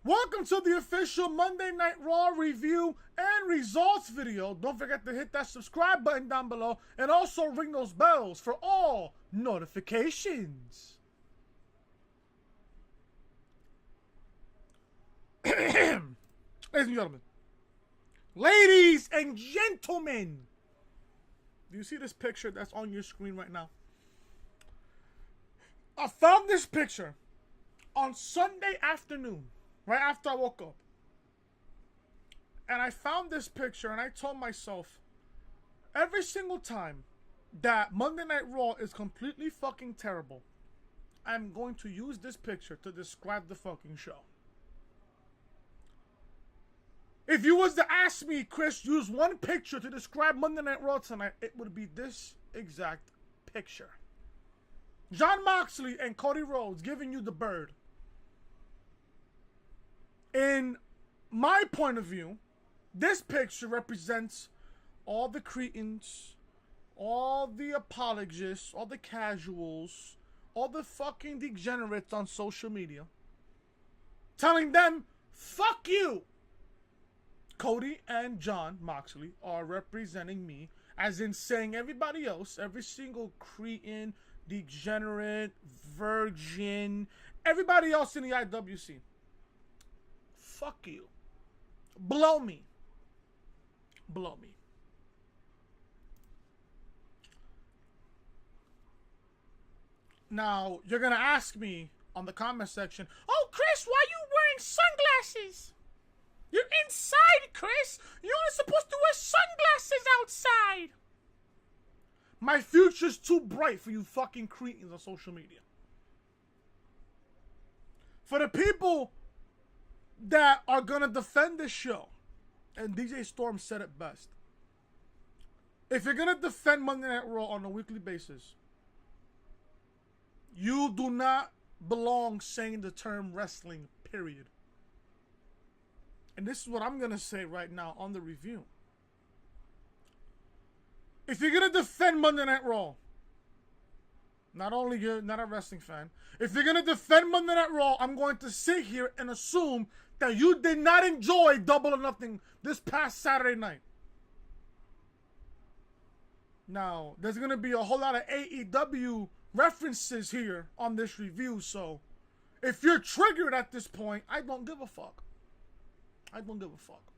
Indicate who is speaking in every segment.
Speaker 1: Welcome to the official Monday Night Raw review and results video. Don't forget to hit that subscribe button down below and also ring those bells for all notifications. Ladies and gentlemen, do you see this picture that's on your screen right now? I found this picture on Sunday afternoon, right after I woke up. And I found this picture and I told myself, every single time that Monday Night Raw is completely fucking terrible, I'm going to use this picture to describe the fucking show. If you was to ask me, Chris, use one picture to describe Monday Night Raw tonight, it would be this exact picture. Jon Moxley and Cody Rhodes giving you the bird. In my point of view, this picture represents all the cretins, all the apologists, all the casuals, all the fucking degenerates on social media, telling them, fuck you. Cody and Jon Moxley are representing me, as in saying everybody else, every single cretin, degenerate, virgin, everybody else in the IWC. Fuck you. Blow me. Blow me. Now, you're going to ask me on the comment section, oh, Chris, why are you wearing sunglasses? You're inside, Chris. You're only supposed to wear sunglasses outside. My future's too bright for you fucking cretins on social media. For the people that are gonna defend this show, and DJ Storm said it best, if you're gonna defend Monday Night Raw on a weekly basis, you do not belong saying the term wrestling, period. And this is what I'm gonna say right now on the review. If you're gonna defend Monday Night Raw, not only you're not a wrestling fan, if you're gonna defend Monday Night Raw, I'm going to sit here and assume that you did not enjoy Double or Nothing this past Saturday night. Now, there's gonna be a whole lot of AEW references here on this review, so if you're triggered at this point, I don't give a fuck. I don't give a fuck.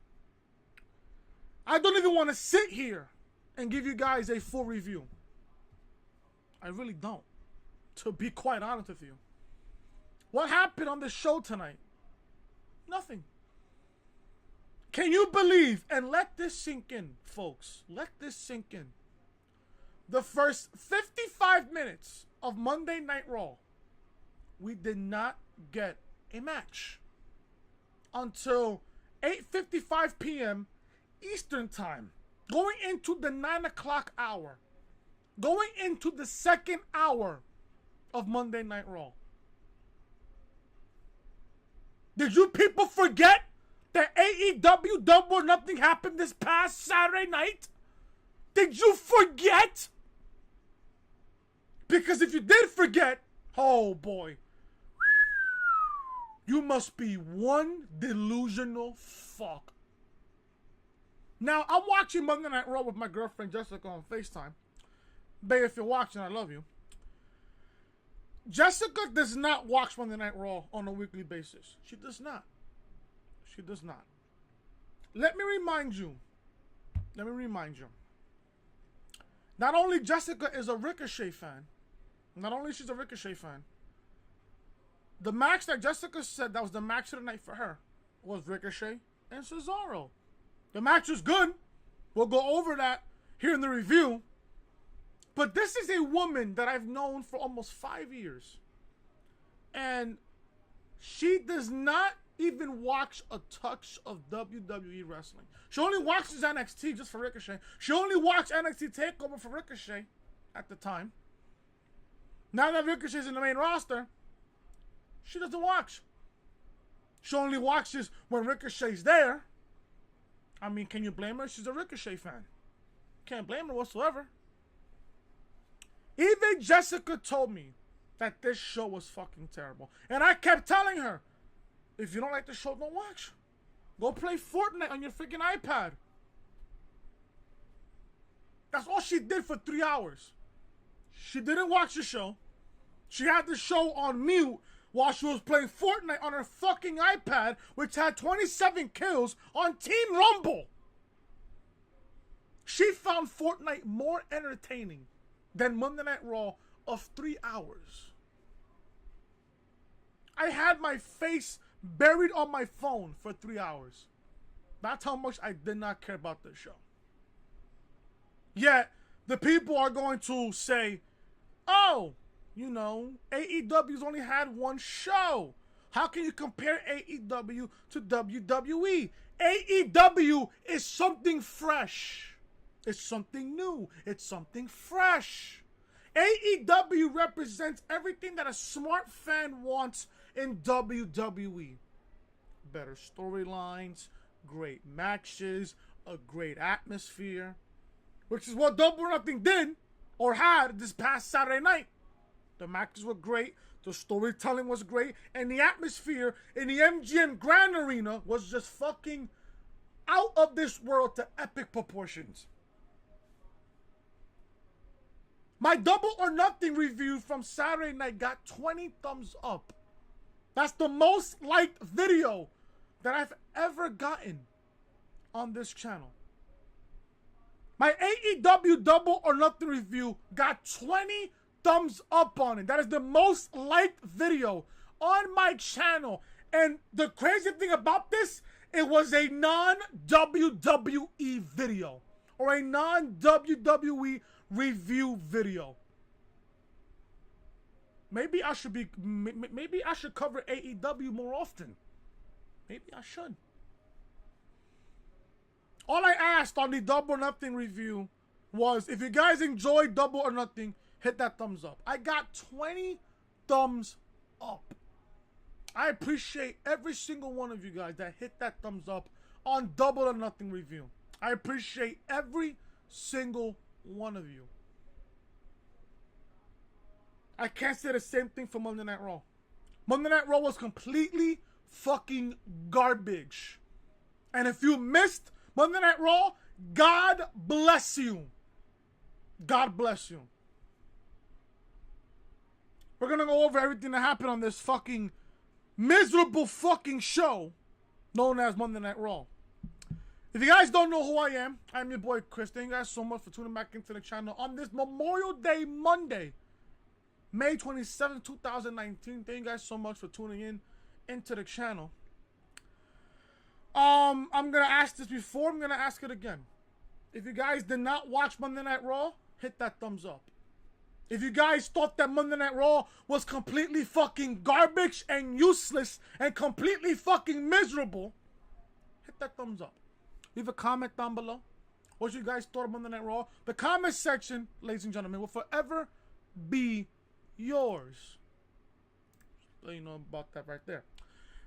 Speaker 1: I don't even want to sit here and give you guys a full review. I really don't, to be quite honest with you. What happened on the show tonight? Nothing. Can you believe, and let this sink in, folks, let this sink in. The first 55 minutes of Monday Night Raw, we did not get a match until 8:55 p.m. Eastern Time, going into the 9 o'clock hour, going into the second hour of Monday Night Raw. Did you people forget that AEW Double or Nothing happened this past Saturday night? Did you forget? Because if you did forget, oh boy, you must be one delusional fuck. Now, I'm watching Monday Night Raw with my girlfriend Jessica on FaceTime. Babe, if you're watching, I love you. Jessica does not watch Monday Night Raw on a weekly basis. She does not. She does not. Let me remind you. Not only Jessica is a Ricochet fan. Not only she's a Ricochet fan. The match that Jessica said that was the match of the night for her was Ricochet and Cesaro. The match was good. We'll go over that here in the review. But this is a woman that I've known for almost 5 years. And she does not even watch a touch of WWE wrestling. She only watches NXT just for Ricochet. She only watched NXT TakeOver for Ricochet at the time. Now that Ricochet's in the main roster, she doesn't watch. She only watches when Ricochet's there. I mean, can you blame her? She's a Ricochet fan. Can't blame her whatsoever. Even Jessica told me that this show was fucking terrible. And I kept telling her, If you don't like the show, don't watch. Go play Fortnite on your freaking iPad. That's all she did for 3 hours. She didn't watch the show. She had the show on mute while she was playing Fortnite on her fucking iPad, which had 27 kills on Team Rumble. She found Fortnite more entertaining than Monday Night Raw of 3 hours. I had my face buried on my phone for 3 hours. That's how much I did not care about this show. Yet, the people are going to say, oh, you know, AEW's only had one show. How can you compare AEW to WWE? AEW is something fresh. It's something new. It's something fresh. AEW represents everything that a smart fan wants in WWE. Better storylines, great matches, a great atmosphere, which is what Double or Nothing did or had this past Saturday night. The matches were great, the storytelling was great, and the atmosphere in the MGM Grand Arena was just fucking out of this world to epic proportions. My Double or Nothing review from Saturday night got 20 thumbs up. That's the most liked video that I've ever gotten on this channel. My AEW Double or Nothing review got 20 thumbs up on it. That is the most liked video on my channel. And the crazy thing about this, it was a non-WWE video or a non-WWE review video. Maybe I should cover AEW more often. Maybe I should. All I asked on the Double or Nothing review was, if you guys enjoyed Double or Nothing, hit that thumbs up. I got 20 thumbs up. I appreciate every single one of you guys that hit that thumbs up on Double or Nothing review. I appreciate every single one of you. I can't say the same thing for Monday Night Raw. Monday Night Raw was completely fucking garbage. And if you missed Monday Night Raw, God bless you. God bless you. We're gonna go over everything that happened on this fucking miserable fucking show known as Monday Night Raw. If you guys don't know who I am, I'm your boy Chris. Thank you guys so much for tuning back into the channel on this Memorial Day Monday, May 27, 2019. Thank you guys so much for tuning in into the channel. I'm gonna ask this before, I'm gonna ask it again. If you guys did not watch Monday Night Raw, hit that thumbs up. If you guys thought that Monday Night Raw was completely fucking garbage and useless and completely fucking miserable, hit that thumbs up. Leave a comment down below what you guys thought of Monday Night Raw. The comment section, ladies and gentlemen, will forever be yours. So you know about that right there.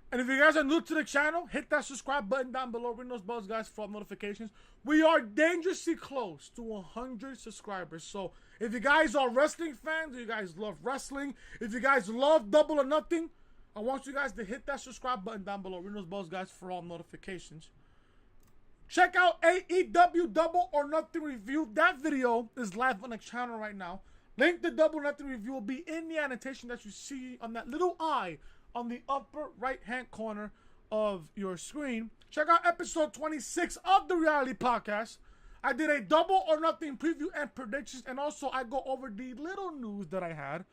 Speaker 1: And if you guys are new to the channel, hit that subscribe button down below. Ring those bells, guys, for all notifications. We are dangerously close to 100 subscribers. So if you guys are wrestling fans, if you guys love wrestling, if you guys love Double or Nothing, I want you guys to hit that subscribe button down below. Ring those bells, guys, for all notifications. Check out AEW Double or Nothing review. That video is live on the channel right now. Link to Double or Nothing review will be in the annotation that you see on that little eye on the upper right hand corner of your screen. Check out episode 26 of the Reality Podcast. I did a Double or Nothing preview and predictions, and also I go over the little news that I had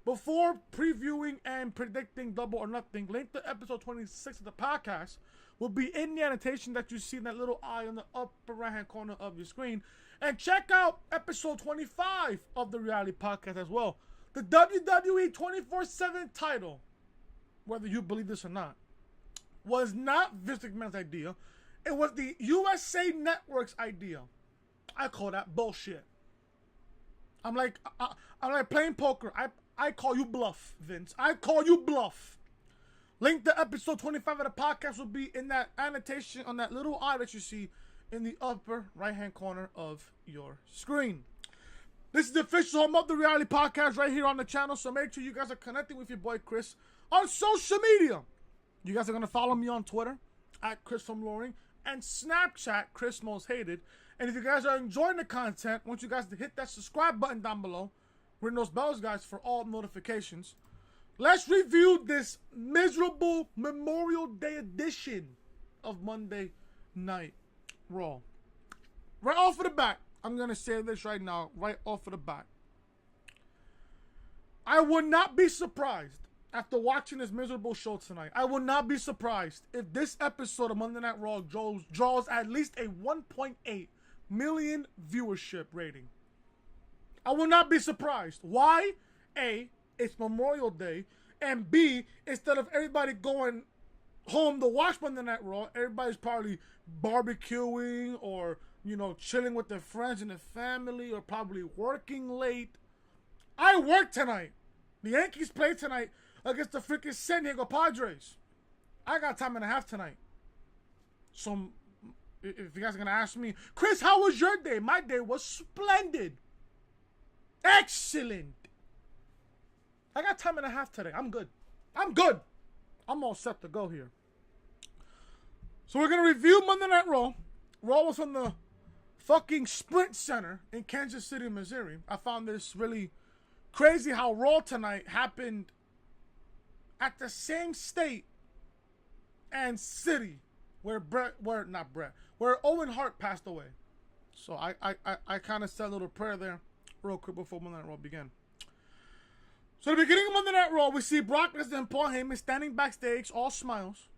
Speaker 1: before previewing and predicting Double or Nothing. Link to episode 26 of the podcast will be in the annotation that you see in that little eye on the upper right hand corner of your screen. And check out episode 25 of the Reality Podcast as well. The WWE 24/7 title, whether you believe this or not, was not Vince McMahon's idea. It was the USA Network's idea. I call that bullshit. I'm like playing poker. I call you bluff, Vince. I call you bluff. Link to episode 25 of the podcast will be in that annotation on that little eye that you see in the upper right-hand corner of your screen. This is the official home of the Reality Podcast right here on the channel, so make sure you guys are connecting with your boy Chris on social media. You guys are going to follow me on Twitter at Chris from Loring and Snapchat Chris Most Hated. And if you guys are enjoying the content, I want you guys to hit that subscribe button down below. Ring those bells, guys, for all notifications. Let's review this miserable Memorial Day edition of Monday Night Raw. Right off of the bat, I'm going to say this right now, right off of the bat. I would not be surprised after watching this miserable show tonight. I would not be surprised if this episode of Monday Night Raw draws at least a 1.8 million viewership rating. I will not be surprised. Why? A, it's Memorial Day. And B, instead of everybody going home to watch Monday Night Raw, everybody's probably barbecuing or, you know, chilling with their friends and their family or probably working late. I work tonight. The Yankees play tonight against the freaking San Diego Padres. I got time and a half tonight. So, if you guys are going to ask me, Chris, how was your day? My day was splendid. Excellent. I got time and a half today. I'm good. I'm good. I'm all set to go here. So we're going to review Monday Night Raw. Raw was from the fucking Sprint Center in Kansas City, Missouri. I found this really crazy how Raw tonight happened at the same state and city where where Owen Hart passed away. So I kind of said a little prayer there real quick before Monday Night Raw began. So at the beginning of Monday Night Raw, we see Brock Lesnar and Paul Heyman standing backstage, all smiles.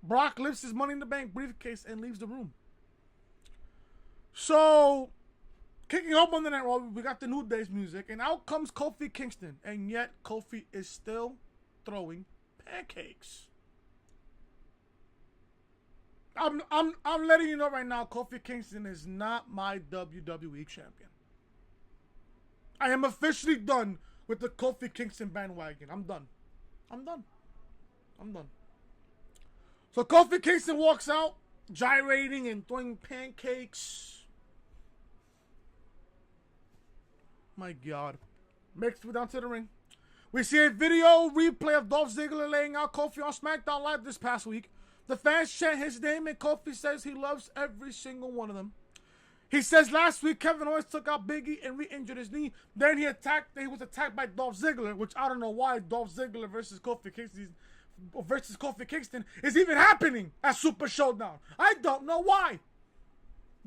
Speaker 1: Brock lifts his Money in the Bank briefcase and leaves the room. So, kicking off Monday Night Raw, we got the New Day's music, and out comes Kofi Kingston, and yet Kofi is still throwing pancakes. I'm letting you know right now, Kofi Kingston is not my WWE champion. I am officially done with the Kofi Kingston bandwagon. I'm done. So Kofi Kingston walks out, gyrating and throwing pancakes. My God. Makes it down to the ring. We see a video replay of Dolph Ziggler laying out Kofi on SmackDown Live this past week. The fans chant his name and Kofi says he loves every single one of them. He says last week Kevin Owens took out Big E and re-injured his knee. Then he was attacked by Dolph Ziggler, which I don't know why Dolph Ziggler versus Kofi Kingston is even happening at Super ShowDown. I don't know why.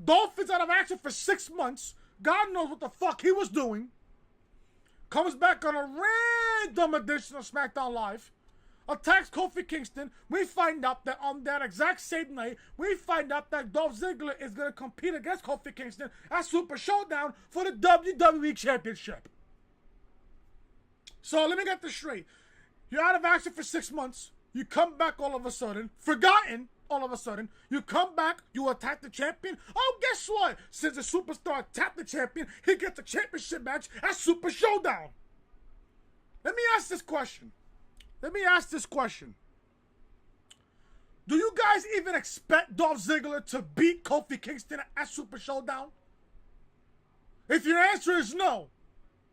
Speaker 1: Dolph is out of action for 6 months. God knows what the fuck he was doing. Comes back on a random edition of SmackDown Live. Attacks Kofi Kingston. We find out that on that exact same night, we find out that Dolph Ziggler is going to compete against Kofi Kingston at Super ShowDown for the WWE Championship. So let me get this straight. You're out of action for 6 months. You come back all of a sudden. Forgotten all of a sudden. You come back. You attack the champion. Oh, guess what? Since the superstar attacked the champion, he gets a championship match at Super ShowDown. Let me ask this question. Do you guys even expect Dolph Ziggler to beat Kofi Kingston at Super ShowDown? If your answer is no,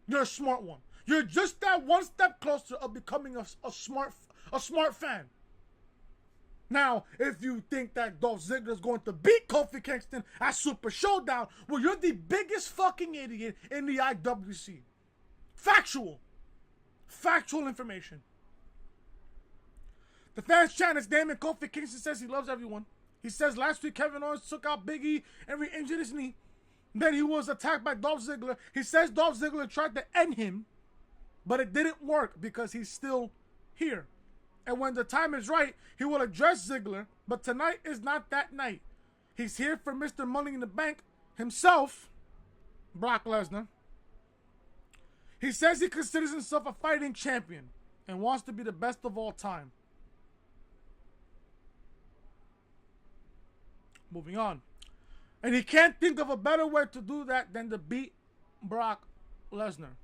Speaker 1: you're a smart one. You're just that one step closer of becoming a smart fan. Now, if you think that Dolph Ziggler is going to beat Kofi Kingston at Super ShowDown, well, you're the biggest fucking idiot in the IWC. Factual information. The fans chant his name and Kofi Kingston says he loves everyone. He says last week Kevin Owens took out Big E and re-injured his knee. Then he was attacked by Dolph Ziggler. He says Dolph Ziggler tried to end him, but it didn't work because he's still here. And when the time is right, he will address Ziggler, but tonight is not that night. He's here for Mr. Money in the Bank himself, Brock Lesnar. He says he considers himself a fighting champion and wants to be the best of all time. Moving on. And he can't think of a better way to do that than to beat Brock Lesnar.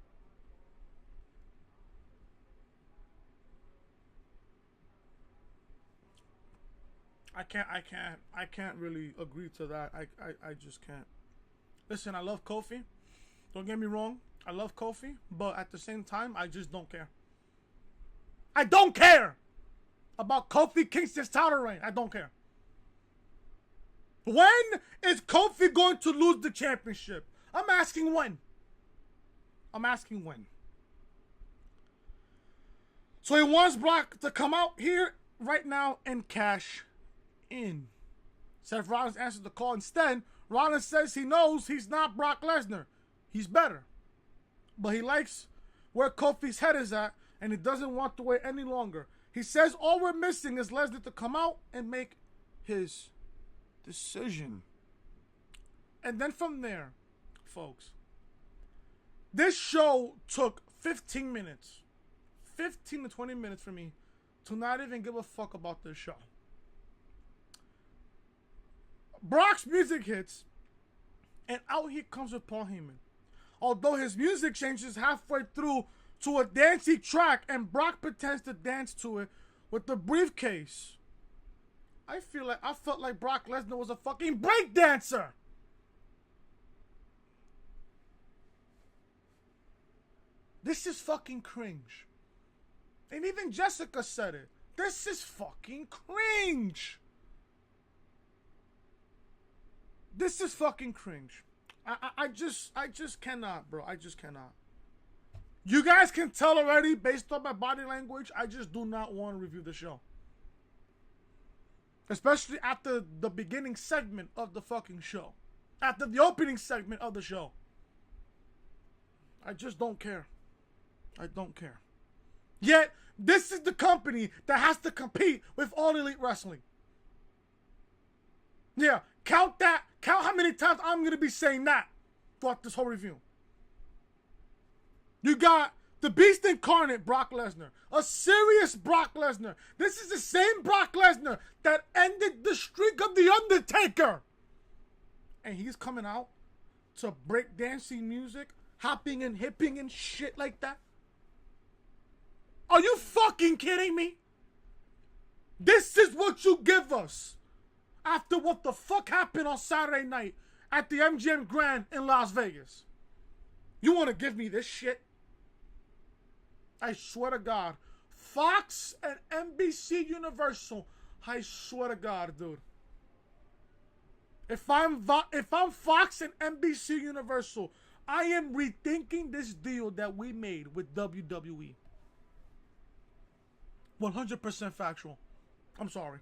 Speaker 1: I can't really agree to that. I just can't. Listen, I love Kofi. Don't get me wrong. I love Kofi, but at the same time, I just don't care. I don't care. about Kofi Kingston's title reign. I don't care. When is Kofi going to lose the championship? I'm asking when. I'm asking when. So he wants Brock to come out here right now and cash in. Seth Rollins answers the call. Instead, Rollins says he knows he's not Brock Lesnar. He's better. But he likes where Kofi's head is at, and he doesn't want to wait any longer. He says all we're missing is Lesnar to come out and make his decision. And then from there, folks, this show took 15 minutes. 15 to 20 minutes for me to not even give a fuck about this show. Brock's music hits, and out he comes with Paul Heyman. Although his music changes halfway through to a dancey track, and Brock pretends to dance to it with the briefcase, I felt like Brock Lesnar was a fucking breakdancer. This is fucking cringe. And even Jessica said it. This is fucking cringe. This is fucking cringe. I just cannot, bro. I just cannot. You guys can tell already based on my body language, I just do not want to review the show. Especially after the beginning segment of the fucking show. After the opening segment of the show. I just don't care. I don't care. Yet, this is the company that has to compete with All Elite Wrestling. Yeah, count that. Count how many times I'm going to be saying that throughout this whole review. You got the Beast Incarnate, Brock Lesnar. A serious Brock Lesnar. This is the same Brock Lesnar that ended the streak of The Undertaker. And he's coming out to breakdancing music, hopping and hipping and shit like that. Are you fucking kidding me? This is what you give us after what the fuck happened on Saturday night at the MGM Grand in Las Vegas. You want to give me this shit? I swear to God. Fox and NBC Universal. I swear to God, dude. If I'm Fox and NBC Universal, I am rethinking this deal that we made with WWE. 100% factual. I'm sorry.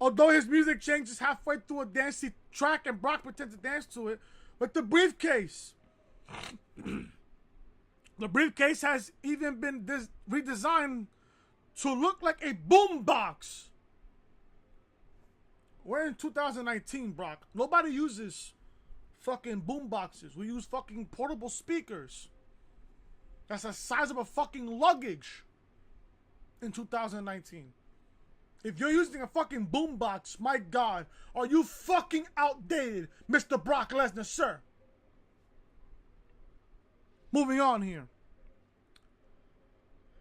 Speaker 1: Although his music changes halfway through a dancey track and Brock pretends to dance to it with the briefcase. The briefcase has even been redesigned to look like a boombox. We're in 2019, Brock. Nobody uses fucking boomboxes. We use fucking portable speakers. That's the size of a fucking luggage in 2019. If you're using a fucking boombox, my God, are you fucking outdated, Mr. Brock Lesnar, sir? Moving on here.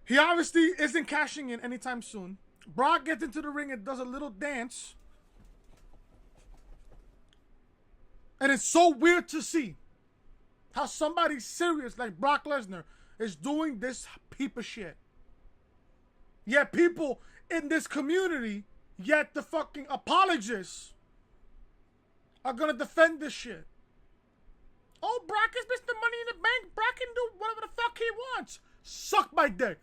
Speaker 1: He obviously isn't cashing in anytime soon. Brock gets into the ring and does a little dance. And it's so weird to see how somebody serious like Brock Lesnar is doing this heap of shit. Yet people in this community, yet the fucking apologists are gonna defend this shit. Oh, Brock is Mr. Money in the Bank. Brock can do whatever the fuck he wants. Suck my dick.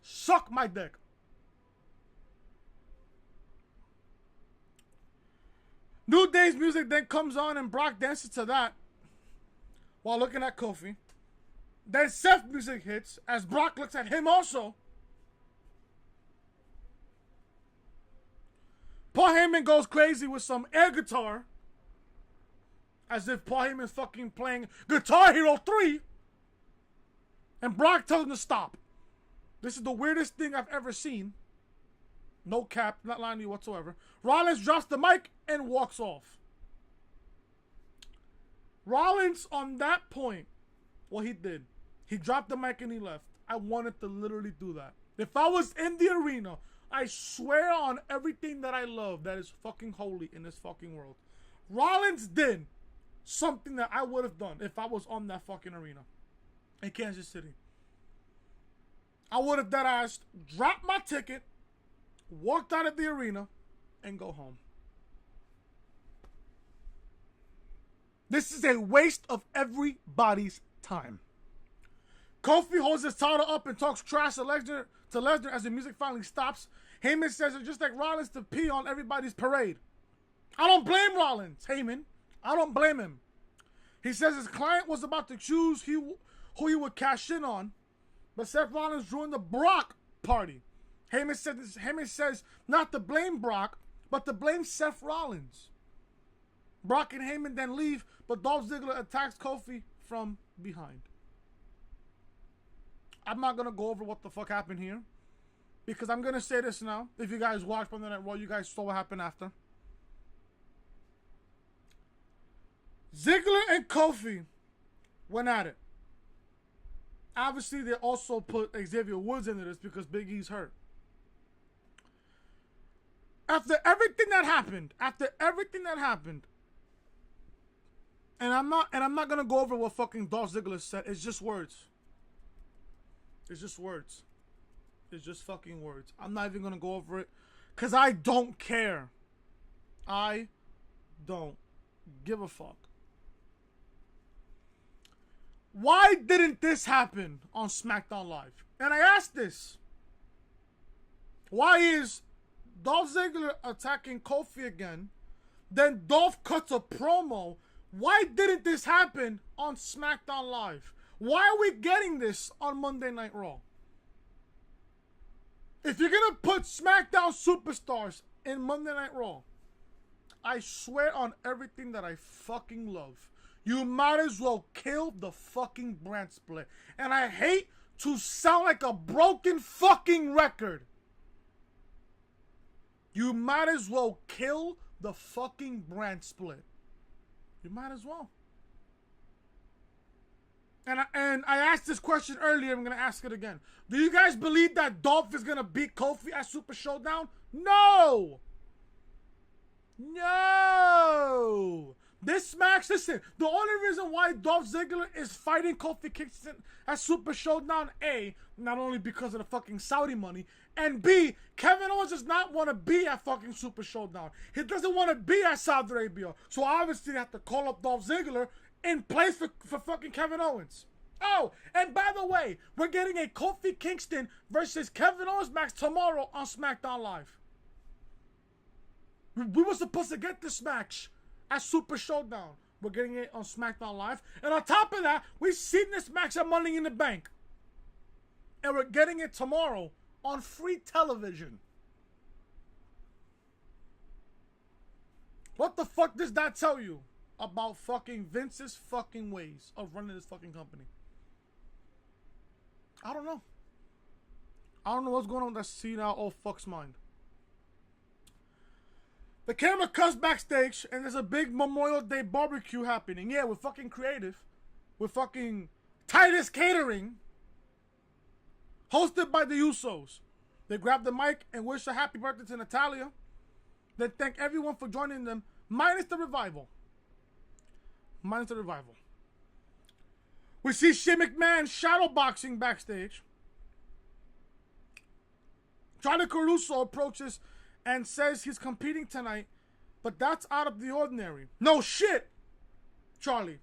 Speaker 1: Suck my dick. New Day's music then comes on and Brock dances to that while looking at Kofi. Then Seth's music hits as Brock looks at him also. Paul Heyman goes crazy with some air guitar. As if Paul Heyman's fucking playing Guitar Hero 3. And Brock tells him to stop. This is the weirdest thing I've ever seen. No cap, not lying to you whatsoever. Rollins drops the mic and walks off. Rollins, on that point, what he did, he dropped the mic and he left. I wanted to literally do that. If I was in the arena, I swear on everything that I love that is fucking holy in this fucking world. Rollins did something that I would have done if I was on that fucking arena in Kansas City. I would have dead ass dropped my ticket, walked out of the arena, and go home. This is a waste of everybody's time. Kofi holds his title up and talks trash to Lesnar as the music finally stops. Heyman says it's just like Rollins to pee on everybody's parade. I don't blame Rollins, Heyman. I don't blame him. He says his client was about to choose who he would cash in on, but Seth Rollins ruined the Brock party. Heyman says not to blame Brock, but to blame Seth Rollins. Brock and Heyman then leave, but Dolph Ziggler attacks Kofi from behind. I'm not going to go over what the fuck happened here, because I'm going to say this now. If you guys watched Monday Night Raw, you guys saw what happened after. Ziggler and Kofi went at it. Obviously, they also put Xavier Woods into this because Big E's hurt. After everything that happened, and I'm not gonna go over what fucking Dolph Ziggler said. It's just words. It's just words. It's just fucking words. I'm not even gonna go over it, cause I don't care. I don't give a fuck. Why didn't this happen on SmackDown Live? And I asked this. Why is Dolph Ziggler attacking Kofi again? Then Dolph cuts a promo. Why didn't this happen on SmackDown Live? Why are we getting this on Monday Night Raw? If you're going to put SmackDown superstars in Monday Night Raw, I swear on everything that I fucking love, you might as well kill the fucking brand split. And I hate to sound like a broken fucking record. You might as well kill the fucking brand split. You might as well. And I asked this question earlier. I'm going to ask it again. Do you guys believe that Dolph is going to beat Kofi at Super ShowDown? No! No! This match, listen, the only reason why Dolph Ziggler is fighting Kofi Kingston at Super ShowDown, A, not only because of the fucking Saudi money, and B, Kevin Owens does not want to be at fucking Super ShowDown. He doesn't want to be at Saudi Arabia. So obviously they have to call up Dolph Ziggler in place for fucking Kevin Owens. Oh, and by the way, we're getting a Kofi Kingston versus Kevin Owens match tomorrow on SmackDown Live. We were supposed to get this match at Super ShowDown. We're getting it on SmackDown Live. And on top of that, we've seen this match at Money in the Bank. And we're getting it tomorrow on free television. What the fuck does that tell you about fucking Vince's fucking ways of running this fucking company? I don't know. I don't know what's going on with that senile old fuck's mind. The camera cuts backstage and there's a big Memorial Day barbecue happening. Yeah, we're fucking creative. We're fucking Titus Catering. Hosted by the Usos. They grab the mic and wish a happy birthday to Natalya. Then thank everyone for joining them, minus the Revival. Minus the Revival. We see Shane McMahon shadowboxing backstage. Charlie Caruso approaches and says he's competing tonight, but that's out of the ordinary. No shit, Charlie.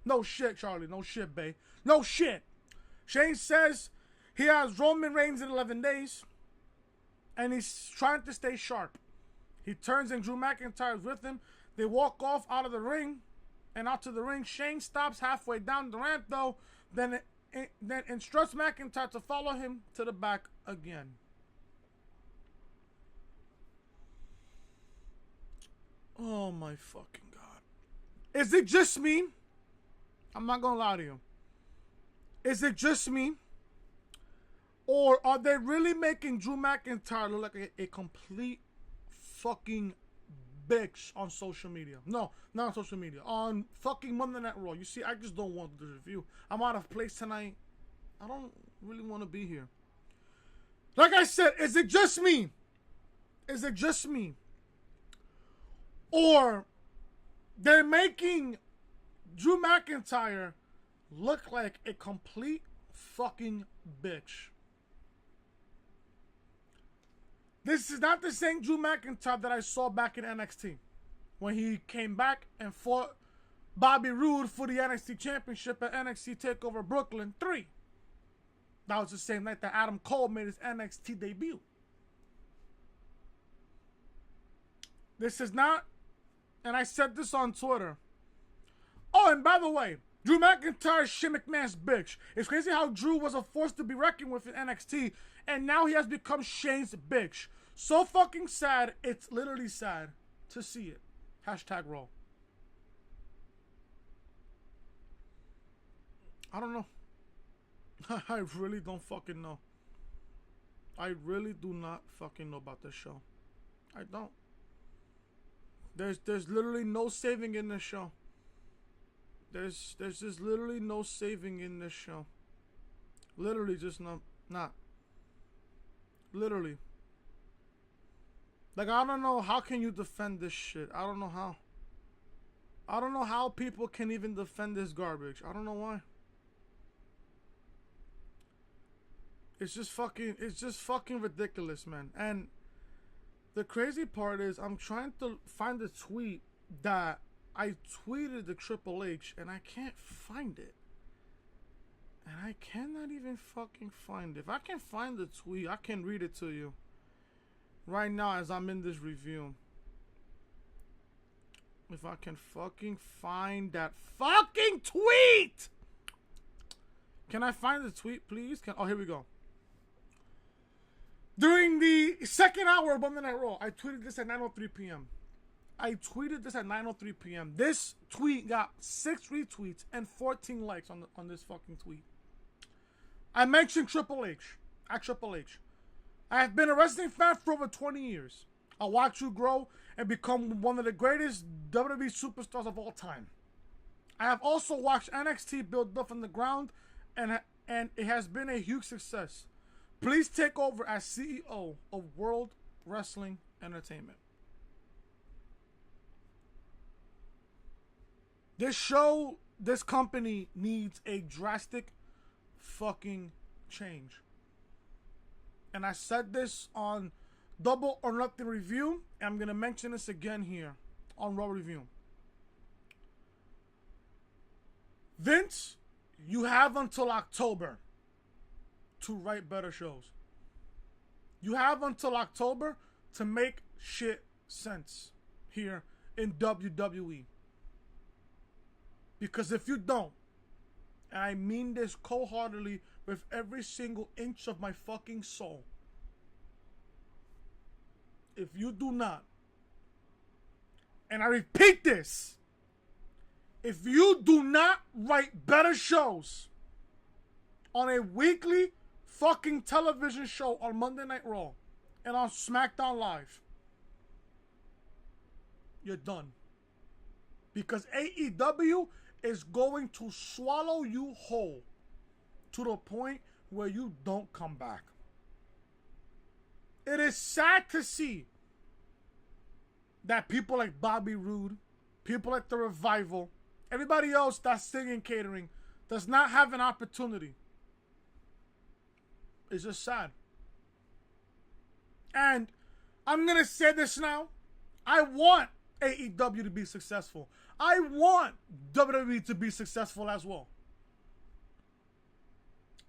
Speaker 1: No shit, Charlie. No shit, bae. No shit. Shane says he has Roman Reigns in 11 days, and he's trying to stay sharp. He turns and Drew McIntyre is with him. They walk off out of the ring and out to the ring. Shane stops halfway down the ramp, though, then instructs McIntyre to follow him to the back again. Oh my fucking God. Is it just me? I'm not gonna lie to you. Is it just me? Or are they really making Drew McIntyre look like a complete fucking bitch on social media? No, not on social media. On fucking Monday Night Raw. You see, I just don't want the review. I'm out of place tonight. I don't really want to be here. Like I said, is it just me? Is it just me? Or they're making Drew McIntyre look like a complete fucking bitch. This is not the same Drew McIntyre that I saw back in NXT. When he came back and fought Bobby Roode for the NXT Championship at NXT TakeOver Brooklyn 3. That was the same night that Adam Cole made his NXT debut. This is not, and I said this on Twitter. Oh, and by the way, Drew McIntyre is Shane McMahon's bitch. It's crazy how Drew was a force to be reckoned with in NXT, and now he has become Shane's bitch. So fucking sad, it's literally sad to see it. Hashtag roll. I don't know. I really don't fucking know. I really do not fucking know about this show. I don't. There's literally no saving in this show. There's just literally no saving in this show. Literally just not. Literally. Like, I don't know how can you defend this shit. I don't know how. I don't know how people can even defend this garbage. I don't know why. It's just fucking ridiculous, man. And the crazy part is I'm trying to find a tweet that I tweeted to Triple H and I can't find it. And I cannot even fucking find it. If I can find the tweet, I can read it to you right now as I'm in this review. If I can fucking find that fucking tweet! Can I find the tweet, please? Oh, here we go. During the second hour of Monday Night Raw, I tweeted this at 9:03 p.m. I tweeted this at 9:03 p.m. This tweet got 6 retweets and 14 likes on this fucking tweet. I mentioned Triple H. At Triple H. I have been a wrestling fan for over 20 years. I watched you grow and become one of the greatest WWE superstars of all time. I have also watched NXT build up from the ground, and it has been a huge success. Please take over as CEO of World Wrestling Entertainment. This company needs a drastic fucking change. And I said this on Double or Nothing Review, and I'm going to mention this again here on Raw Review. Vince, you have until October to write better shows. You have until October to make shit sense here in WWE. Because if you don't, and I mean this cold-heartedly with every single inch of my fucking soul, if you do not, and I repeat this, if you do not write better shows on a weekly fucking television show on Monday Night Raw and on SmackDown Live, you're done. Because AEW is going to swallow you whole to the point where you don't come back. It is sad to see that people like Bobby Roode, people like The Revival, everybody else that's singing catering does not have an opportunity. It's just sad. And I'm going to say this now. I want AEW to be successful. I want WWE to be successful as well.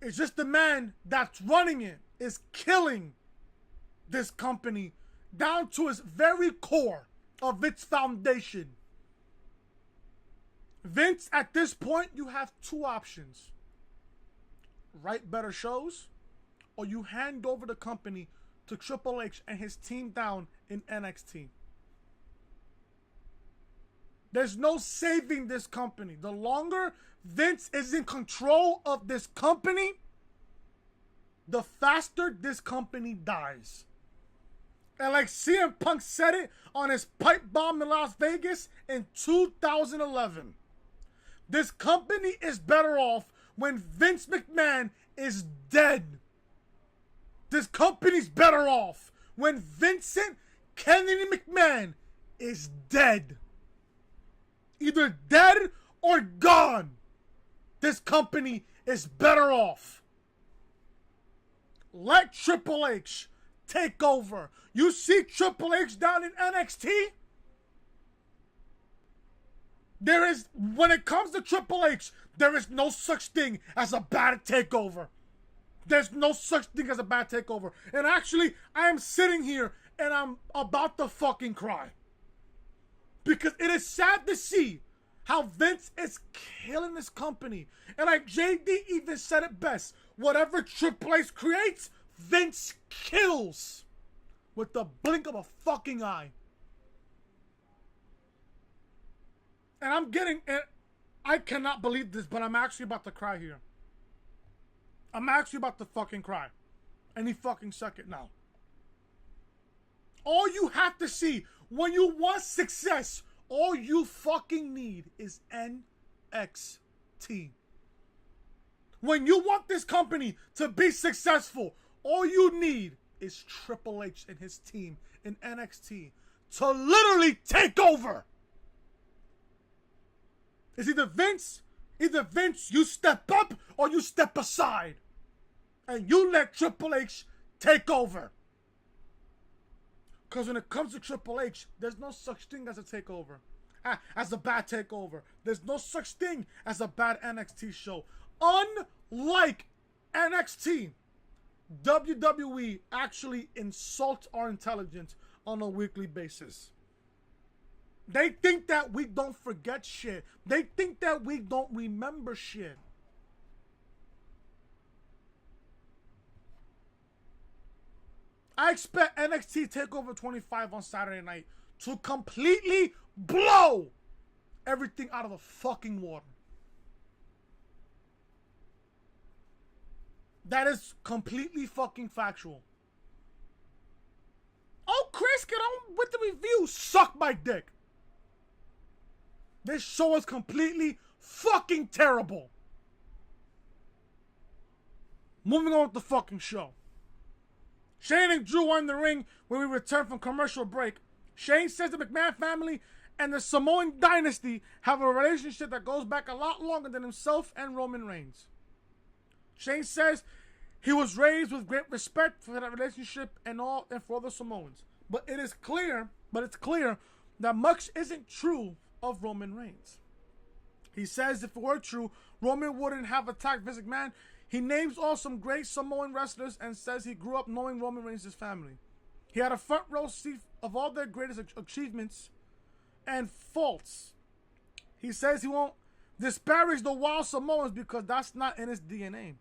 Speaker 1: It's just the man that's running it is killing this company down to its very core of its foundation. Vince, at this point, you have 2 options. Write better shows, or you hand over the company to Triple H and his team down in NXT. There's no saving this company. The longer Vince is in control of this company, the faster this company dies. And like CM Punk said it on his pipe bomb in Las Vegas in 2011, this company is better off when Vince McMahon is dead. This company's better off when Vincent Kennedy McMahon is dead. Either dead or gone. This company is better off. Let Triple H takeover. You see Triple H down in NXT? There is, when it comes to Triple H, there is no such thing as a bad takeover. There's no such thing as a bad takeover. And actually, I am sitting here and I'm about to fucking cry. Because it is sad to see how Vince is killing this company. And like JD even said it best, whatever Triple H creates, Vince kills with the blink of a fucking eye. And I cannot believe this, but I'm actually about to cry here. I'm actually about to fucking cry. Any fucking second now. All you have to see, when you want success, all you fucking need is NXT. When you want this company to be successful, all you need is Triple H and his team in NXT to literally take over. It's either Vince, you step up or you step aside. And you let Triple H take over. Because when it comes to Triple H, there's no such thing as a takeover. As a bad takeover. There's no such thing as a bad NXT show. Unlike NXT, WWE actually insults our intelligence on a weekly basis. They think that we don't forget shit. They think that we don't remember shit. I expect NXT TakeOver 25 on Saturday night to completely blow everything out of the fucking water. That is completely fucking factual. Oh, Chris, get on with the review. Suck my dick. This show is completely fucking terrible. Moving on with the fucking show. Shane and Drew are in the ring when we return from commercial break. Shane says the McMahon family and the Samoan dynasty have a relationship that goes back a lot longer than himself and Roman Reigns. Shane says he was raised with great respect for that relationship and for the Samoans. But it's clear that much isn't true of Roman Reigns. He says if it were true, Roman wouldn't have attacked Vince McMahon. He names all some great Samoan wrestlers and says he grew up knowing Roman Reigns' family. He had a front row seat of all their greatest achievements and faults. He says he won't disparage the wild Samoans because that's not in his DNA.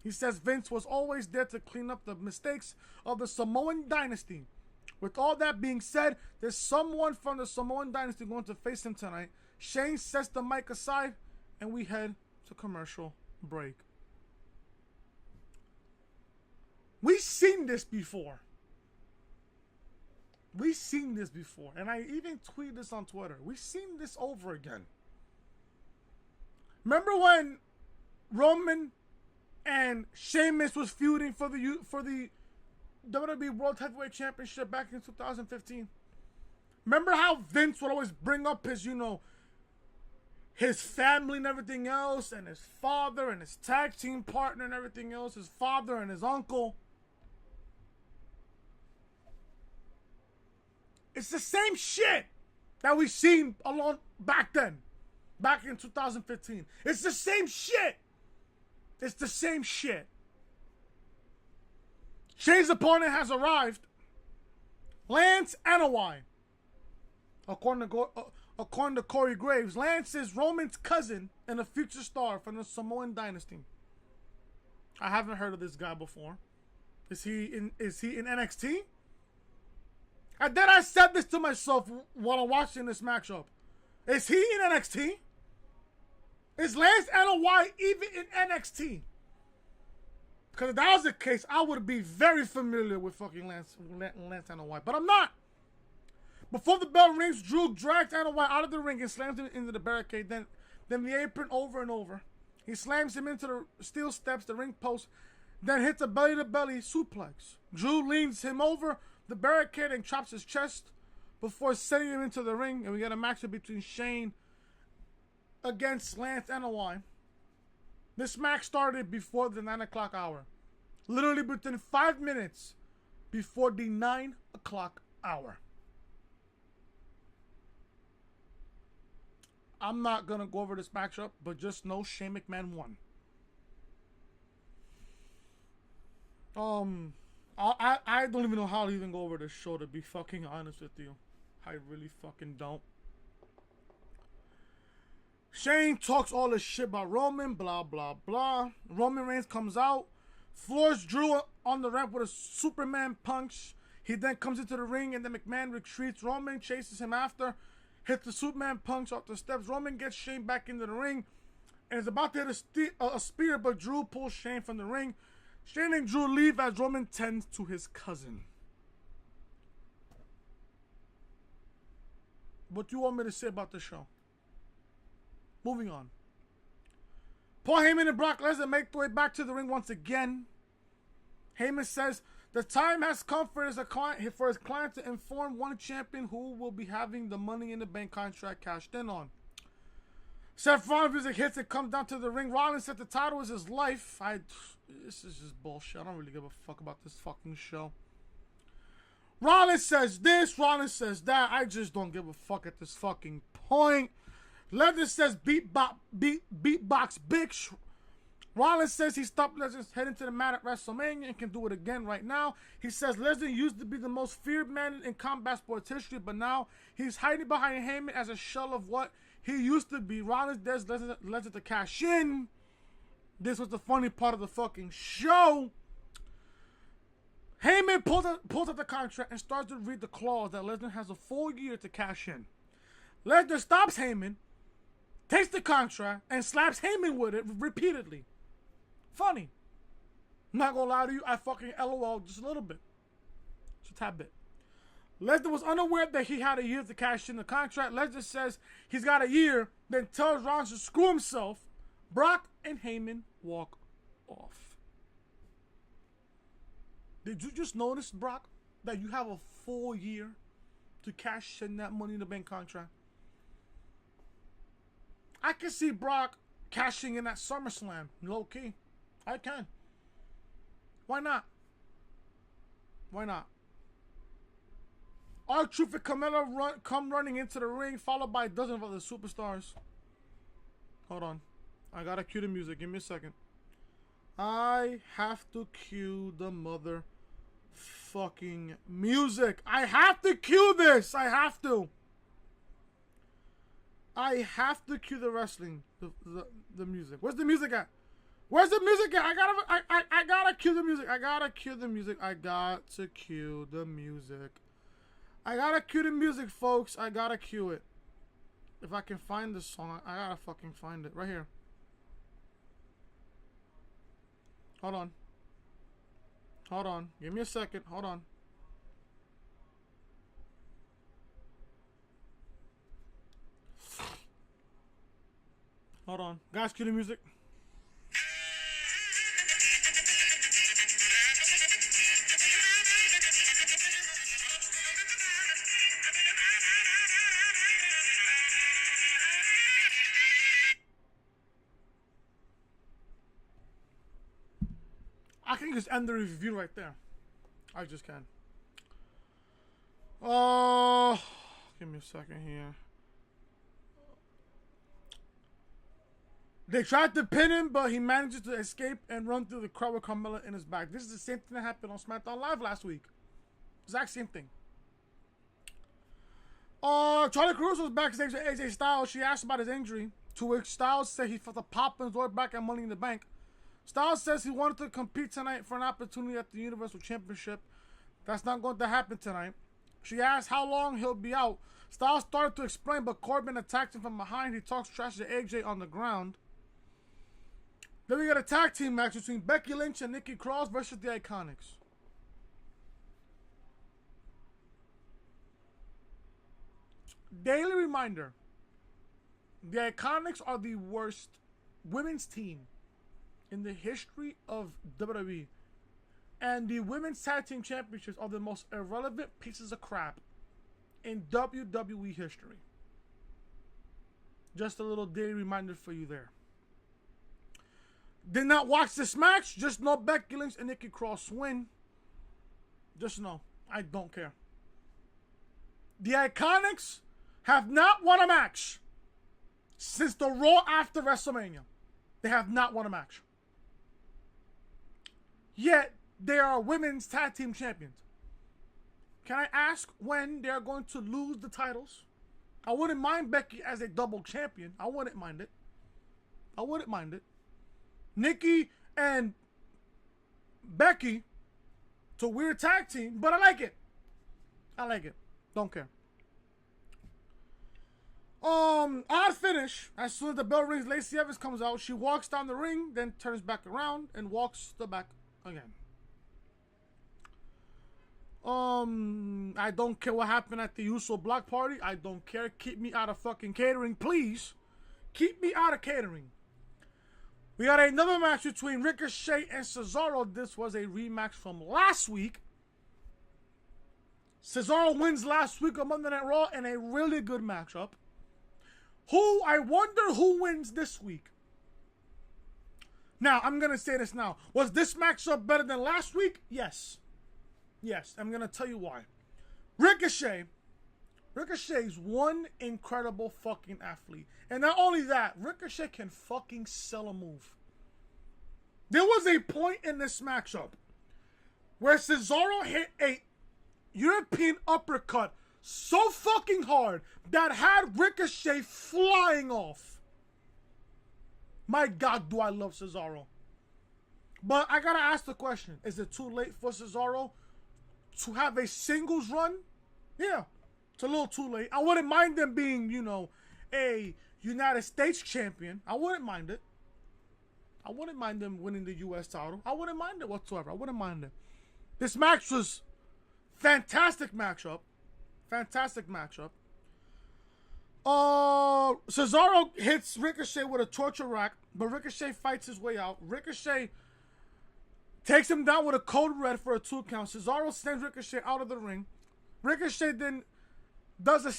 Speaker 1: He says Vince was always there to clean up the mistakes of the Samoan dynasty. With all that being said, there's someone from the Samoan dynasty going to face him tonight. Shane sets the mic aside and we head to commercial break. We've seen this before. And I even tweeted this on Twitter. We've seen this over again. Remember when Roman and Sheamus was feuding for the WWE World Heavyweight Championship back in 2015? Remember how Vince would always bring up his, his family and everything else, and his father and his tag team partner and everything else, his father and his uncle? It's the same shit that we seen back then, back in 2015. It's the same shit. Shane's opponent has arrived. Lance Anoa'i. According to Corey Graves, Lance is Roman's cousin and a future star from the Samoan dynasty. I haven't heard of this guy before. Is he in NXT? And then I said this to myself while I'm watching this matchup. Is he in NXT? Is Lance Anoa'i even in NXT? Because if that was the case, I would be very familiar with fucking Lance Anoa'i. But I'm not. Before the bell rings, Drew drags Anoa'i out of the ring and slams him into the barricade. Then the apron over and over. He slams him into the steel steps, the ring post, then hits a belly-to-belly suplex. Drew leans him over the barricade and chops his chest before sending him into the ring. And we get a matchup between Shane against Lance Anoa'i. This match started before the 9 o'clock hour. Literally within 5 minutes, before the 9 o'clock hour. I'm not going to go over this matchup, but just know Shane McMahon won. I don't even know how to even go over this show, to be fucking honest with you. I really fucking don't. Shane talks all this shit about Roman, blah, blah, blah. Roman Reigns comes out, floors Drew on the ramp with a Superman punch. He then comes into the ring, and then McMahon retreats. Roman chases him after, hits the Superman punch off the steps. Roman gets Shane back into the ring and is about to hit a spear, but Drew pulls Shane from the ring. Shane and Drew leave as Roman tends to his cousin. What do you want me to say about the show? Moving on. Paul Heyman and Brock Lesnar make their way back to the ring once again. Heyman says the time has come for his client to inform one champion who will be having the Money in the Bank contract cashed in on. Seth Rollins music hits and comes down to the ring. Rollins said the title is his life. This is just bullshit. I don't really give a fuck about this fucking show. Rollins says this, Rollins says that. I just don't give a fuck at this fucking point. Lesnar says beatbox bitch. Rollins says he stopped Lesnar's heading to the mat at WrestleMania and can do it again right now. He says Lesnar used to be the most feared man in combat sports history, but now he's hiding behind Heyman as a shell of what he used to be. Rollins dares Lesnar to cash in. This was the funny part of the fucking show. Heyman pulls out the contract and starts to read the clause that Lesnar has a full year to cash in. Lesnar stops Heyman, takes the contract, and slaps Heyman with it repeatedly. Funny. Not gonna lie to you, I fucking LOL just a little bit. Just a tad bit. Lesnar was unaware that he had a year to cash in the contract. Lesnar says he's got a year, then tells Rollins to screw himself. Brock and Heyman walk off. Did you just notice, Brock, that you have a full year to cash in that Money in the Bank contract? I can see Brock cashing in at SummerSlam, low key. I can. Why not? Why not? R-Truth and Carmella come running into the ring, followed by a dozen of other superstars. Hold on. I gotta cue the music. Give me a second. I have to cue the motherfucking music. I have to cue this. I have to. I have to cue the wrestling, the music. Where's the music at? Where's the music at? I gotta cue the music. I gotta cue the music. I got to cue the music. I gotta cue the music, folks. I gotta cue it. If I can find this song, I gotta fucking find it right here. Hold on. Hold on. Give me a second. Hold on. Hold on. Guys, cue the music. I can just end the review right there. I just can. Give me a second here. They tried to pin him, but he manages to escape and run through the crowd with Carmella in his back. This is the same thing that happened on SmackDown Live last week. Exact same thing. Charlie Cruz was backstage with AJ Styles. She asked about his injury, to which Styles said he felt a pop in his lower back at Money in the Bank. Styles says he wanted to compete tonight for an opportunity at the Universal Championship. That's not going to happen tonight. She asked how long he'll be out. Styles started to explain, but Corbin attacked him from behind. He talks trash to AJ on the ground. Then we got a tag team match between Becky Lynch and Nikki Cross versus the Iconics. Daily reminder. The Iconics are the worst women's team in the history of WWE. And the Women's Tag Team Championships are the most irrelevant pieces of crap in WWE history. Just a little daily reminder for you there. Did not watch this match, just know Becky Lynch and Nikki Cross win. Just know, I don't care. The Iconics have not won a match since the Raw after WrestleMania. They have not won a match. Yet, they are women's tag team champions. Can I ask when they're going to lose the titles? I wouldn't mind Becky as a double champion. I wouldn't mind it. I wouldn't mind it. Nikki and Becky, it's a weird tag team, but I like it. I like it. Don't care. Odd finish. As soon as the bell rings, Lacey Evans comes out. She walks down the ring, then turns back around and walks the back again. I don't care what happened at the Uso block party. I don't care. Keep me out of fucking catering, please. Keep me out of catering. We got another match between Ricochet and Cesaro. This was a rematch from last week. Cesaro wins last week on Monday Night Raw in a really good matchup. I wonder who wins this week. Now, I'm going to say this now. Was this matchup better than last week? Yes. Yes, I'm going to tell you why. Ricochet's one incredible fucking athlete. And not only that, Ricochet can fucking sell a move. There was a point in this matchup where Cesaro hit a European uppercut so fucking hard that had Ricochet flying off. My God, do I love Cesaro. But I gotta ask the question, is it too late for Cesaro to have a singles run? Yeah, it's a little too late. I wouldn't mind them being, you know, a United States champion. I wouldn't mind it. I wouldn't mind them winning the U.S. title. I wouldn't mind it whatsoever. I wouldn't mind it. This match was fantastic matchup. Fantastic matchup. Cesaro hits Ricochet with a torture rack, but Ricochet fights his way out. Ricochet takes him down with a code red for a 2 count. Cesaro sends Ricochet out of the ring. Ricochet then does a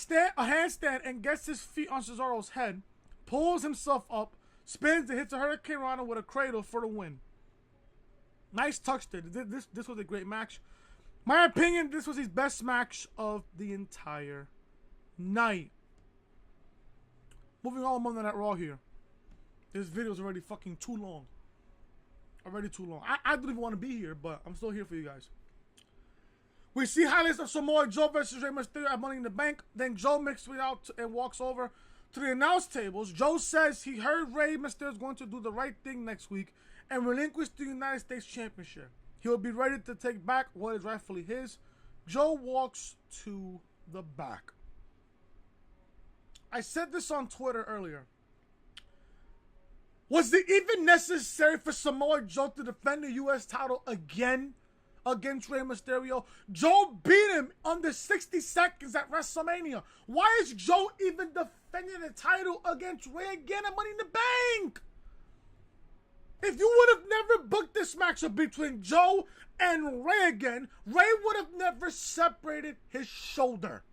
Speaker 1: handstand and gets his feet on Cesaro's head, pulls himself up, spins and hits a Hurricane Rana with a cradle for the win. Nice touch there. This was a great match. My opinion, this was his best match of the entire night. Moving on Monday Night Raw here. This video is already fucking too long. Already too long. I don't even want to be here, but I'm still here for you guys. We see highlights of Samoa Joe versus Rey Mysterio at Money in the Bank. Then Joe makes it out and walks over to the announce tables. Joe says he heard Rey Mysterio is going to do the right thing next week and relinquish the United States Championship. He'll be ready to take back what is rightfully his. Joe walks to the back. I said this on Twitter earlier. Was it even necessary for Samoa Joe to defend the U.S. title again against Rey Mysterio? Joe beat him under 60 seconds at WrestleMania. Why is Joe even defending the title against Rey again at Money in the Bank? If you would have never booked this matchup between Joe and Rey again, Rey would have never separated his shoulder.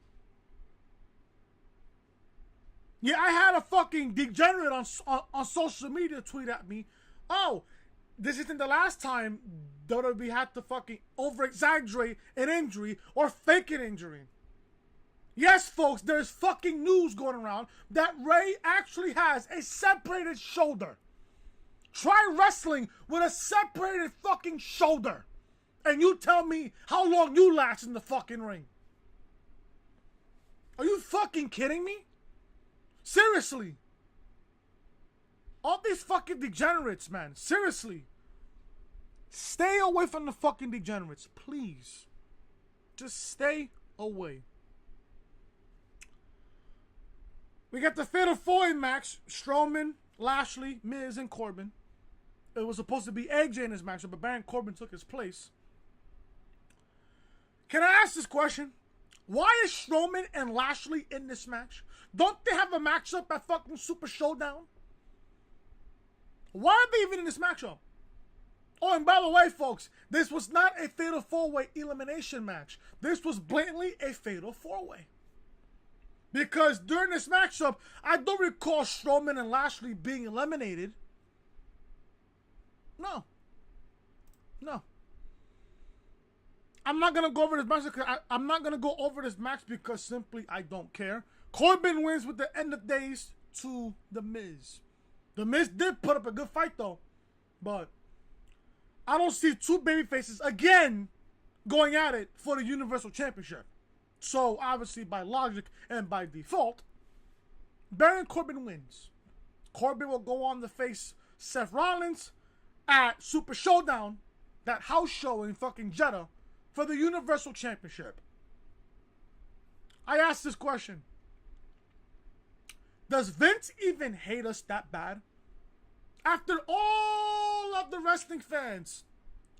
Speaker 1: Yeah, I had a fucking degenerate on social media tweet at me, oh, this isn't the last time WWE had to fucking over-exaggerate an injury or fake an injury. Yes, folks, there's fucking news going around that Rey actually has a separated shoulder. Try wrestling with a separated fucking shoulder. And you tell me how long you last in the fucking ring. Are you fucking kidding me? Seriously. All these fucking degenerates, man. Seriously. Stay away from the fucking degenerates, please. Just stay away. We got the Fatal 4-Way match. Strowman, Lashley, Miz, and Corbin. It was supposed to be AJ in this matchup, but Baron Corbin took his place. Can I ask this question? Why is Strowman and Lashley in this match? Don't they have a matchup at fucking Super ShowDown? Why are they even in this matchup? Oh, and by the way, folks, this was not a Fatal 4-Way elimination match. This was blatantly a Fatal 4-Way. Because during this matchup, I don't recall Strowman and Lashley being eliminated. No. I'm not gonna go over this match because I'm not gonna go over this match because simply I don't care. Corbin wins with the end of days to The Miz. The Miz did put up a good fight though, but I don't see two babyfaces again going at it for the Universal Championship. So obviously by logic and by default, Baron Corbin wins. Corbin will go on to face Seth Rollins at Super ShowDown, that house show in fucking Jeddah, for the Universal Championship. I asked this question. Does Vince even hate us that bad? After all of the wrestling fans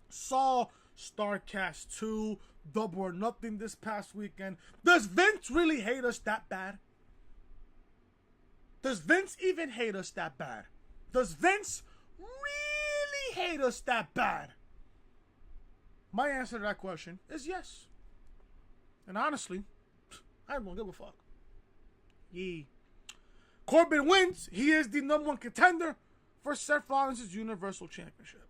Speaker 1: saw StarCast 2, Double or Nothing this past weekend, does Vince really hate us that bad? Does Vince even hate us that bad? Does Vince really hate us that bad? My answer to that question is yes. And honestly, I don't give a fuck. Yee. Corbin wins. He is the number one contender for Seth Rollins' Universal Championship.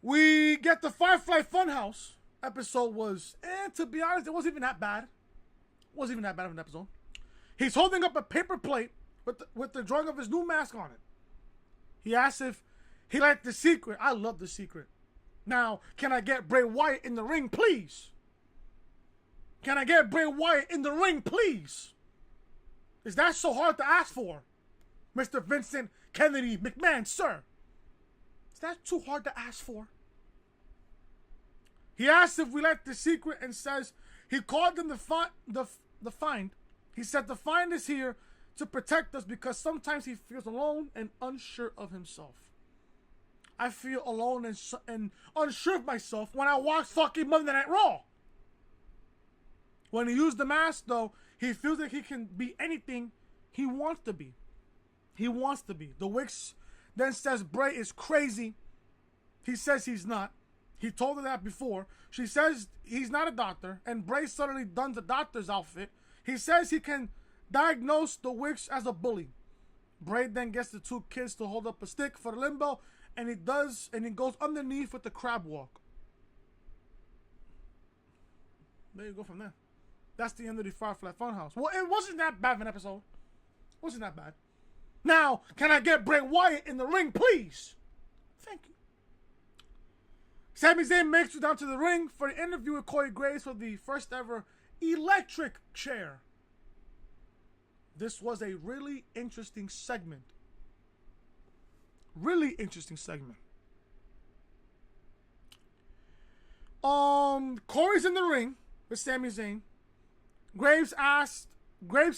Speaker 1: We get the Firefly Funhouse. Episode was, to be honest, it wasn't even that bad. It wasn't even that bad of an episode. He's holding up a paper plate with the drawing of his new mask on it. He asks if he liked The Secret. I love The Secret. Now, can I get Bray Wyatt in the ring, please? Can I get Bray Wyatt in the ring, please? Is that so hard to ask for, Mr. Vincent Kennedy McMahon, sir? Is that too hard to ask for? He asks if we like The Secret and says he called them the Find. He said the Find is here to protect us because sometimes he feels alone and unsure of himself. I feel alone and unsure of myself when I watch fucking Monday Night Raw. When he used the mask, though, he feels like he can be anything he wants to be. He wants to be. The Wicks then says Bray is crazy. He says he's not. He told her that before. She says he's not a doctor, and Bray suddenly dons the doctor's outfit. He says he can diagnose the Wicks as a bully. Bray then gets the two kids to hold up a stick for the limbo, and he goes underneath with the crab walk. There you go from there. That's the end of the Firefly Funhouse. Well, it wasn't that bad of an episode. It wasn't that bad. Now, can I get Bray Wyatt in the ring, please? Thank you. Sami Zayn makes it down to the ring for an interview with Corey Graves for the first ever electric chair. This was a really interesting segment. Really interesting segment. Corey's in the ring with Sami Zayn. Graves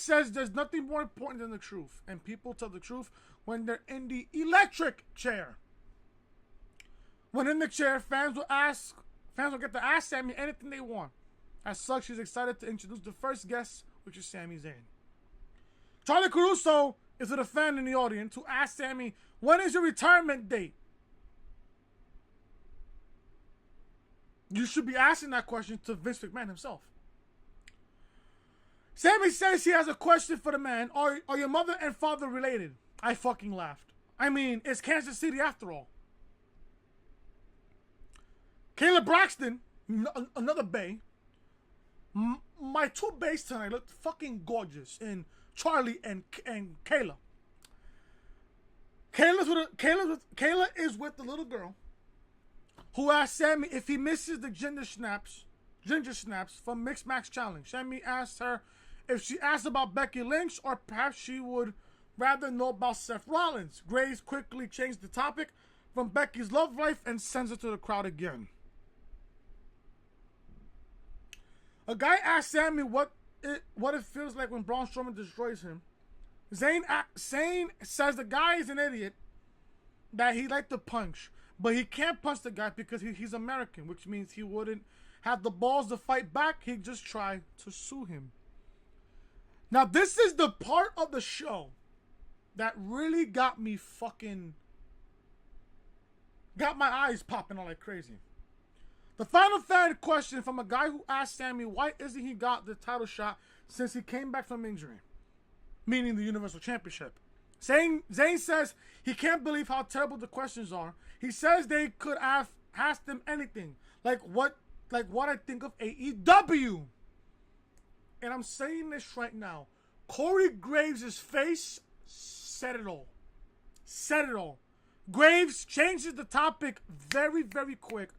Speaker 1: says there's nothing more important than the truth, and people tell the truth when they're in the electric chair. When in the chair, fans will get to ask Sami anything they want. As such, she's excited to introduce the first guest, which is Sami Zayn. Charlie Caruso is with a fan in the audience who asked Sami, when is your retirement date? You should be asking that question to Vince McMahon himself. Sami says he has a question for the man. Are your mother and father related? I fucking laughed. I mean, it's Kansas City after all. Kayla Braxton, another bae. My two baes tonight looked fucking gorgeous in Charlie and Kayla. Kayla is with the little girl who asked Sami if he misses the ginger snaps from Mixed Match Challenge. Sami asked her if she asked about Becky Lynch or perhaps she would rather know about Seth Rollins. Graves quickly changed the topic from Becky's love life and sends it to the crowd again. A guy asked Sami what it feels like when Braun Strowman destroys him. Zayn says the guy is an idiot, that he liked to punch, but he can't punch the guy because he's American, which means he wouldn't have the balls to fight back. He'd just try to sue him. Now, this is the part of the show that really got my eyes popping all like crazy. The final fan question from a guy who asked Sami why isn't he got the title shot since he came back from injury, meaning the Universal Championship. Zayn says he can't believe how terrible the questions are. He says they could have asked him anything, like what I think of AEW. And I'm saying this right now. Corey Graves' face said it all. Said it all. Graves changes the topic very, very quick,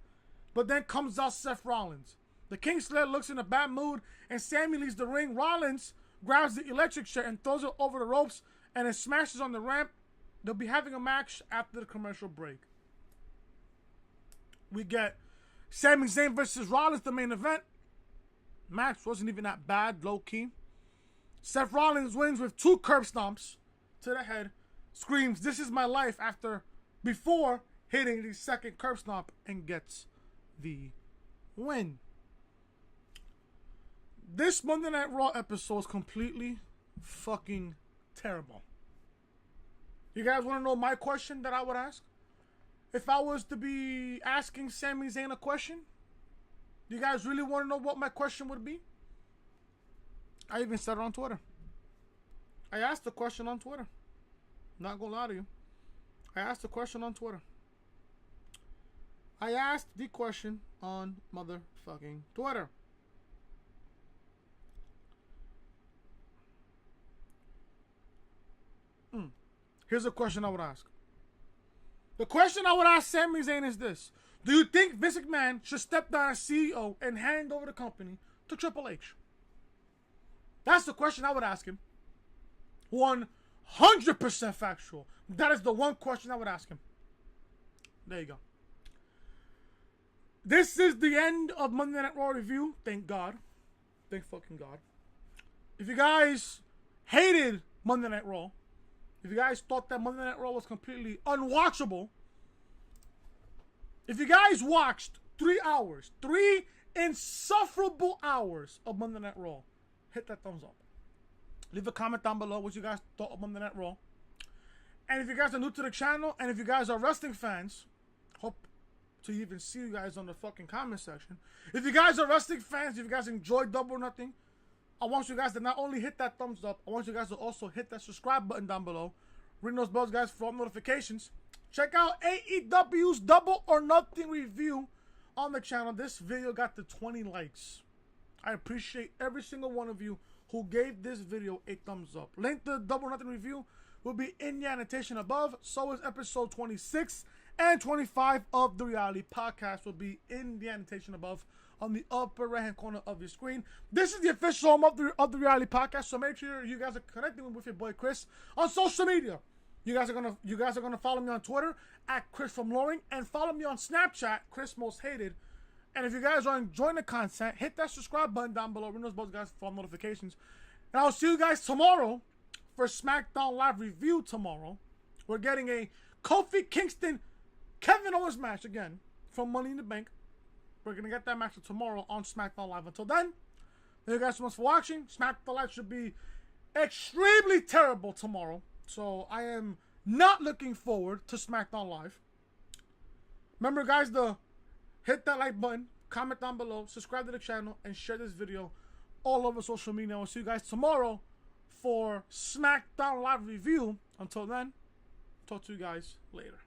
Speaker 1: but then comes out Seth Rollins. The King Slayer looks in a bad mood, and Sammy leaves the ring. Rollins grabs the electric chair and throws it over the ropes, and it smashes on the ramp. They'll be having a match after the commercial break. We get Sami Zayn versus Rollins, the main event. Match wasn't even that bad, low-key. Seth Rollins wins with 2 curb stomps to the head. Screams, "This is my life," before hitting the second curb stomp, and gets the win. This Monday Night Raw episode is completely fucking terrible. You guys want to know my question that I would ask? If I was to be asking Sami Zayn a question, do you guys really want to know what my question would be? I even said it on Twitter. I asked the question on Twitter. Not gonna lie to you. I asked the question on Twitter. I asked the question on motherfucking Twitter. Here's a question I would ask. The question I would ask Sami Zayn is this. Do you think Vince McMahon should step down as CEO and hand over the company to Triple H? That's the question I would ask him. 100% factual. That is the one question I would ask him. There you go. This is the end of Monday Night Raw review. Thank God. Thank fucking God. If you guys hated Monday Night Raw, if you guys thought that Monday Night Raw was completely unwatchable, if you guys watched 3 hours, 3 insufferable hours of Monday Night Raw, hit that thumbs up. Leave a comment down below what you guys thought of Monday Night Raw. And if you guys are new to the channel, and if you guys are wrestling fans, hope to even see you guys on the fucking comment section. If you guys are wrestling fans, if you guys enjoy Double or Nothing, I want you guys to not only hit that thumbs up, I want you guys to also hit that subscribe button down below. Ring those bells, guys, for all notifications. Check out AEW's Double or Nothing review on the channel. This video got to 20 likes. I appreciate every single one of you who gave this video a thumbs up. Link to the Double or Nothing review will be in the annotation above. So is episode 26 and 25 of the Reality Podcast will be in the annotation above on the upper right-hand corner of your screen. This is the official home of the Reality Podcast, so make sure you guys are connecting with your boy Chris on social media. You guys are gonna follow me on Twitter at Chris from Loring, and follow me on Snapchat, Chris Most Hated. And if you guys are enjoying the content, hit that subscribe button down below. Ring those bells, guys, for all notifications. And I'll see you guys tomorrow for SmackDown Live review tomorrow. We're getting a Kofi Kingston Kevin Owens match again from Money in the Bank. We're going to get that match tomorrow on SmackDown Live. Until then, thank you guys so much for watching. SmackDown Live should be extremely terrible tomorrow. So I am not looking forward to SmackDown Live. Remember, guys, to hit that like button, comment down below, subscribe to the channel, and share this video all over social media. I'll see you guys tomorrow for SmackDown Live review. Until then, talk to you guys later.